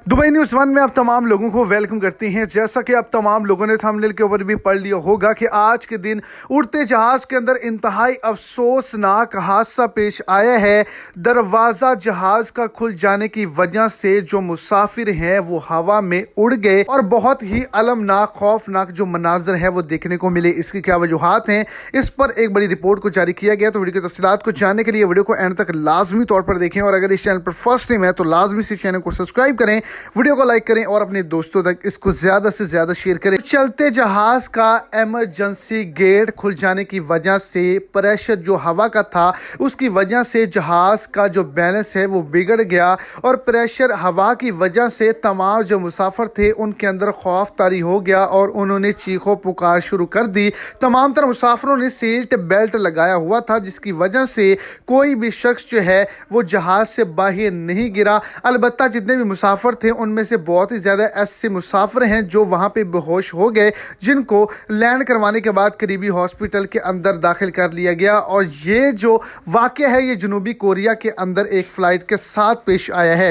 Dubai news 1 में आप तमाम लोगों को वेलकम करते हैं। जैसा कि आप तमाम लोगों ने थंबनेल के ऊपर भी पढ़ लिया होगा कि आज के दिन उड़ते जहाज के अंदर इंतहाई अफसोसनाक हादसा पेश आया है। दरवाजा जहाज का खुल जाने की वजह से जो मुसाफिर हैं वो हवा में उड़ गए और बहुत ही अलमनाक खौफनाक जो मनाजर है वो देखने को मिले। इसकी क्या वजूहात हैं, इस पर एक बड़ी रिपोर्ट को जारी किया गया। तो वीडियो की तफसीलात को जानने के लिए वीडियो को एंड तक लाजमी तौर पर देखें और अगर इस चैनल पर फर्स्ट टाइम है तो लाजमी से चैनल को सब्सक्राइब करें, वीडियो को लाइक करें और अपने दोस्तों तक इसको ज्यादा से ज्यादा शेयर करें। चलते जहाज का इमरजेंसी गेट खुल जाने की वजह से प्रेशर जो हवा का था उसकी वजह से जहाज का जो बैलेंस है वो बिगड़ गया और प्रेशर हवा की वजह से तमाम जो मुसाफिर थे उनके अंदर खौफ तारी हो गया और उन्होंने चीखों पुकार शुरू कर दी। तमाम तरह मुसाफिरों ने सीट बेल्ट लगाया हुआ था जिसकी वजह से कोई भी शख्स जो है वो जहाज से बाहर नहीं गिरा। अलबत्ता जितने भी मुसाफिर थे उनमें से बहुत ही ज्यादा ऐसे मुसाफिर हैं जो वहां पे बेहोश हो गए, जिनको लैंड करवाने के बाद करीबी हॉस्पिटल के अंदर दाखिल कर लिया गया। और ये जो वाकया है ये जनूबी कोरिया के अंदर एक फ्लाइट के साथ पेश आया है।